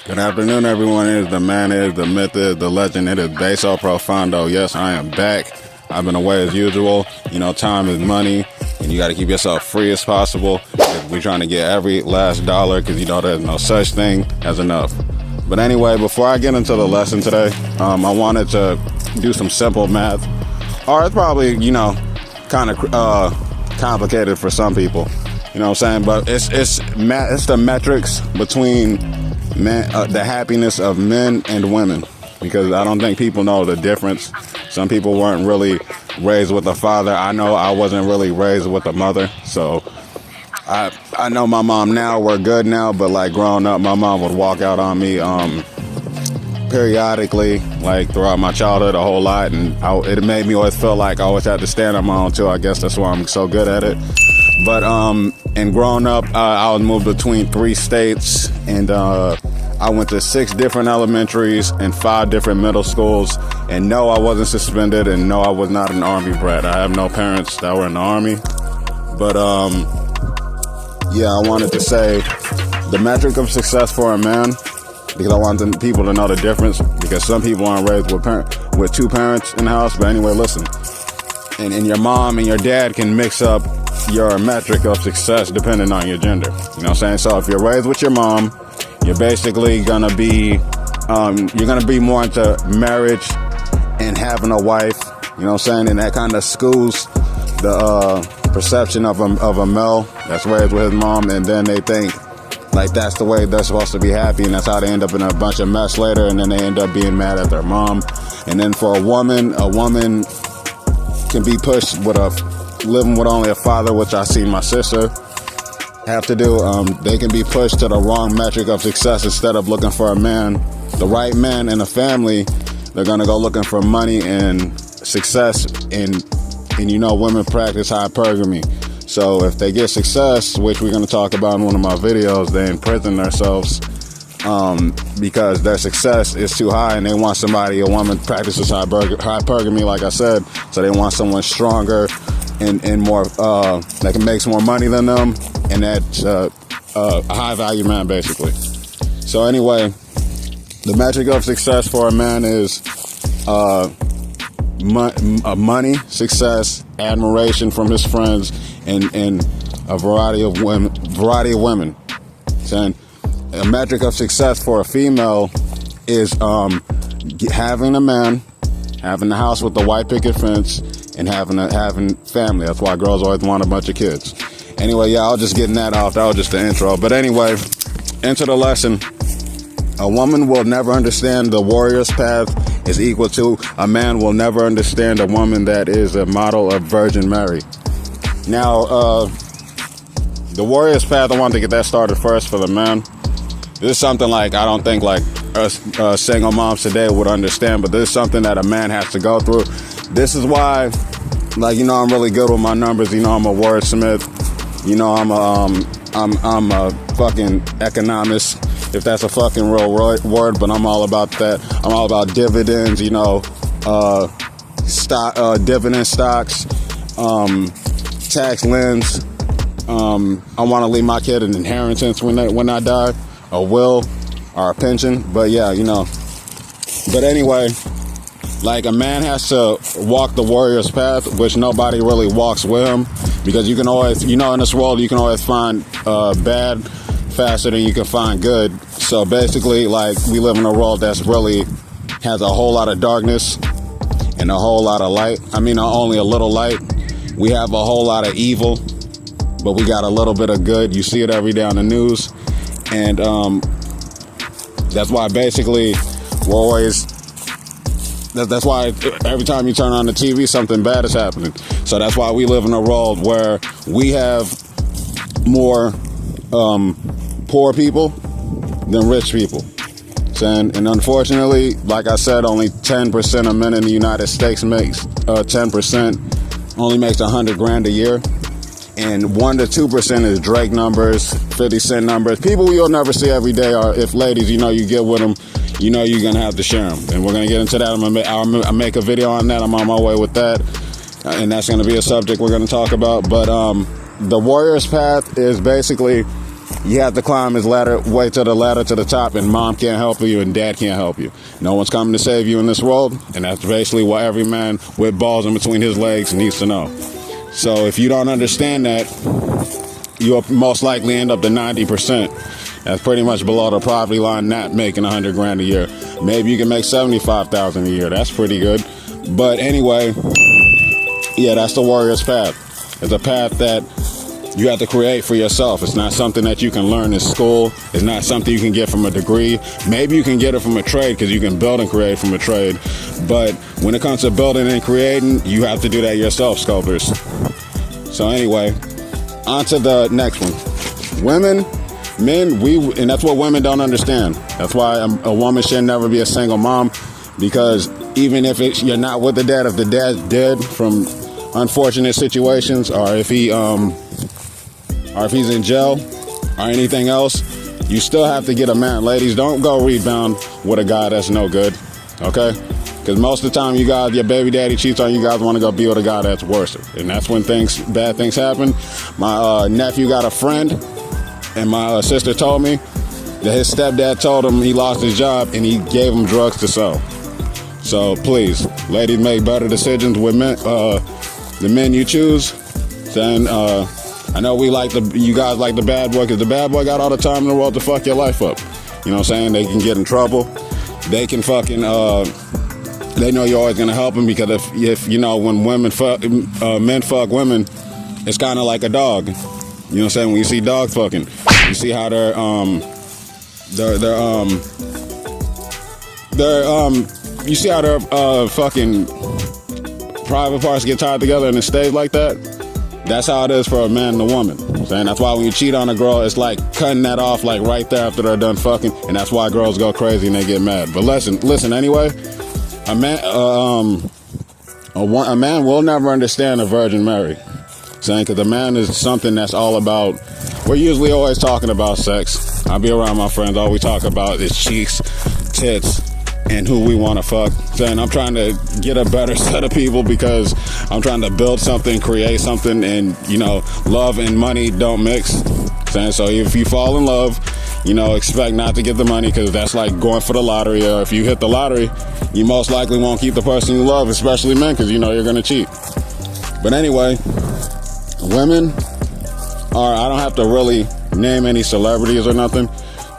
Good afternoon, everyone. It is the man, it is the myth, it is the legend, it is Beso Profundo. Yes, I am back. I've been away as usual. You know, time is money, and you got to keep yourself free as possible. We're trying to get every last dollar because, you know, there's no such thing as enough. But anyway, before I get into the lesson today, I wanted to do some simple math. Or it's probably, you know, kind of complicated for some people. You know what I'm saying? But it's the metrics between the happiness of men and women, because I don't think people know the difference. Some people weren't really raised with a father. I know I wasn't really raised with a mother, so I know my mom now. We're good now, but like growing up, my mom would walk out on me periodically, like throughout my childhood, a whole lot, and it made me always feel like I always had to stand on my own too. I guess that's why I'm so good at it. But and growing up, I was moved between 3 states, and I went to 6 different elementaries and 5 different middle schools. And no, I wasn't suspended, and no, I was not an Army brat. I have no parents that were in the Army. But yeah, I wanted to say the metric of success for a man, because I want people to know the difference, because some people aren't raised with 2 parents in the house. But anyway, listen, and your mom and your dad can mix up your metric of success depending on your gender. You know what I'm saying? So if you're raised with your mom, you're basically gonna be more into marriage and having a wife. You know what I'm saying? And that kind of schools the perception of a male that's raised with his mom, and then they think like that's the way they're supposed to be happy, and that's how they end up in a bunch of mess later, and then they end up being mad at their mom. And then for a woman can be pushed with living with only a father, which I seen my sister have to do. They can be pushed to the wrong metric of success. Instead of looking for a man, the right man in a family, they're gonna go looking for money and success. And you know, women practice hypergamy. So if they get success, which we're gonna talk about in one of my videos, they imprison themselves because their success is too high, and they want a woman practices hypergamy, like I said. So they want someone stronger and more that makes more money than them, and that's a high value man, basically. So anyway, the metric of success for a man is money, success, admiration from his friends, and a variety of women. And a metric of success for a female is having a man, having the house with the white picket fence, and having family. That's why girls always want a bunch of kids. Anyway, yeah, I was just getting that off. That was just the intro. But anyway, into the lesson. A woman will never understand the warrior's path is equal to a man will never understand a woman that is a model of Virgin Mary. Now, the warrior's path, I wanted to get that started first for the man. This is something like I don't think like us single moms today would understand, but this is something that a man has to go through. This is why, like, you know, I'm really good with my numbers. You know, I'm a wordsmith. You know, I'm a fucking economist, if that's a fucking real word. But I'm all about that. I'm all about dividends. You know, dividend stocks, tax liens. I want to leave my kid an inheritance when I die, a will or a pension. But yeah, you know. But anyway. Like, a man has to walk the warrior's path, which nobody really walks with him, because you can always, you know, in this world, you can always find bad faster than you can find good. So basically, like, we live in a world that's really has a whole lot of darkness and a whole lot of light. I mean, only a little light. We have a whole lot of evil, but we got a little bit of good. You see it every day on the news. And that's why basically we're always... That's why every time you turn on the TV, something bad is happening. So that's why we live in a world where we have more poor people than rich people. And unfortunately, like I said, only 10% of men in the United States makes 10% only makes $100,000 a year. And 1 to 2% is Drake numbers, 50 Cent numbers. People you'll never see every day are, if ladies, you know, you get with them, you know you're going to have to share them. And we're going to get into that. I'll make a video on that. I'm on my way with that. And that's going to be a subject we're going to talk about. But the warrior's path is basically You have to climb his ladder, way to the ladder to the top, and mom can't help you and dad can't help you. No one's coming to save you in this world, and that's basically what every man with balls in between his legs needs to know. So if you don't understand that, you'll most likely end up to 90%. That's pretty much below the poverty line, not making $100,000 a year. Maybe you can make $75,000 a year. That's pretty good. But anyway, yeah, that's the warrior's path. It's a path that you have to create for yourself. It's not something that you can learn in school. It's not something you can get from a degree. Maybe you can get it from a trade because you can build and create from a trade. But when it comes to building and creating, you have to do that yourself, sculptors. So anyway, on to the next one. Women, men, and that's what women don't understand. That's why a woman should never be a single mom, because even if you're not with the dad, if the dad's dead from unfortunate situations, or if he's in jail or anything else, you still have to get a man. Ladies, don't go rebound with a guy that's no good, okay? Because most of the time, your baby daddy cheats on you, guys want to go be with a guy that's worse. And that's when bad things happen. My nephew got a friend, and my sister told me that his stepdad told him he lost his job and he gave him drugs to sell. So please, ladies, make better decisions with men, the men you choose. Then I know you guys like the bad boy, because the bad boy got all the time in the world to fuck your life up. You know what I'm saying? They can get in trouble. They can fucking, they know you're always gonna help them, because if you know, when men fuck women, it's kind of like a dog. You know what I'm saying? When you see dogs fucking, you see how you see how their fucking private parts get tied together and it stays like that. That's how it is for a man and a woman. And that's why when you cheat on a girl, it's like cutting that off like right there after they're done fucking, and that's why girls go crazy and they get mad. But listen anyway. A man will never understand a Virgin Mary, saying, because a man is something that's all about. We're usually always talking about sex. I be around my friends. All we talk about is cheeks, tits, and who we want to fuck. Saying I'm trying to get a better set of people, because I'm trying to build something, create something, and love and money don't mix. Saying, so if you fall in love, expect not to get the money, because that's like going for the lottery. Or if you hit the lottery, you most likely won't keep the person you love, especially men, because you're going to cheat. But anyway, women I don't have to really name any celebrities or nothing,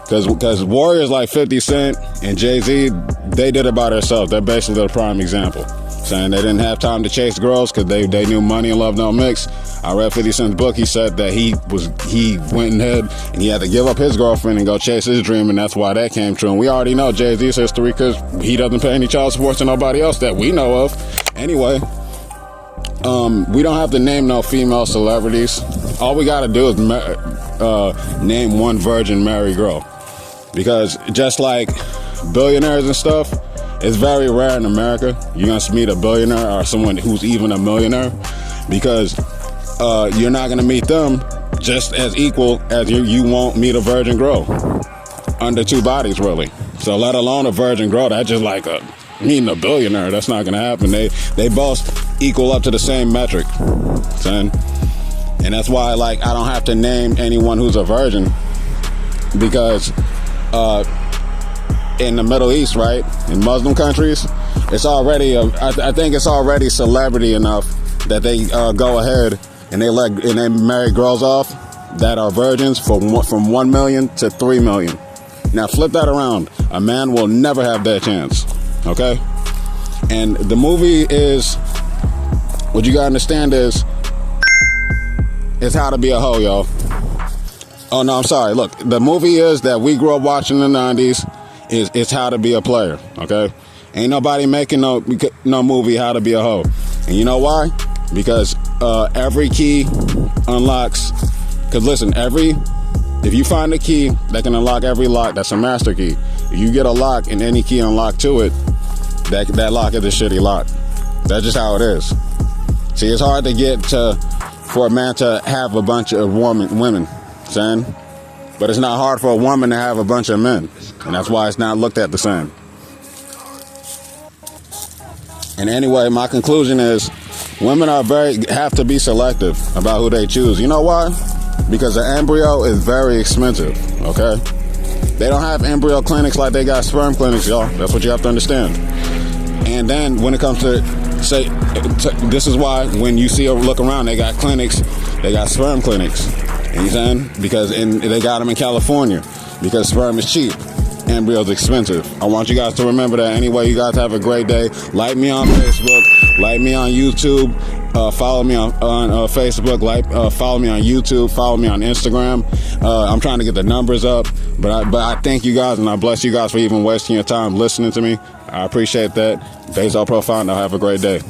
because warriors like 50 Cent and Jay-Z, they did it by themselves. They're basically the prime example. Saying they didn't have time to chase girls because they knew money and love don't mix. I read 50 Cent's book. He said that he went ahead and he had to give up his girlfriend and go chase his dream, and that's why that came true. And we already know Jay-Z's history, because he doesn't pay any child support to nobody else that we know of. Anyway, we don't have to name no female celebrities. All we gotta do is name one Virgin Mary girl, because just like billionaires and stuff, it's very rare in America you're gonna meet a billionaire or someone who's even a millionaire, because you're not gonna meet them just as equal as you won't meet a virgin girl under two bodies, really. So let alone a virgin girl, that's just like meeting a billionaire. That's not gonna happen. They both equal up to the same metric, son. And that's why, I don't have to name anyone who's a virgin, because in the Middle East, right, in Muslim countries, it's already I think it's already celebrity enough that they go ahead and they marry girls off that are virgins from 1 million to 3 million. Now flip that around. A man will never have that chance. Okay? And the movie is, what you gotta understand is, it's How to Be a Hoe, y'all. Oh no, I'm sorry. Look, the movie is that we grew up watching in the 90s. It's How to Be a Player, okay? Ain't nobody making no movie How to Be a Hoe. And you know why? Because every key unlocks. Because listen, if you find a key that can unlock every lock, that's a master key. If you get a lock and any key unlocked to it, that lock is a shitty lock. That's just how it is. See, it's hard to get for a man to have a bunch of women, saying, but it's not hard for a woman to have a bunch of men, and that's why it's not looked at the same. And anyway, my conclusion is, women have to be selective about who they choose. You know why? because the embryo is very expensive, okay? They don't have embryo clinics like they got sperm clinics, y'all. That's what you have to understand. And then when it comes to, say, this is why when you see or look around, they got clinics, they got sperm clinics. You know what I'm saying? Because they got them in California because sperm is cheap. Embryo's expensive. I want you guys to remember that. Anyway, you guys have a great day. Like me on Facebook. Like me on YouTube. Follow me on Facebook. Follow me on YouTube. Follow me on Instagram. I'm trying to get the numbers up. But I thank you guys and I bless you guys for even wasting your time listening to me. I appreciate that. Baseball Profound. Now have a great day.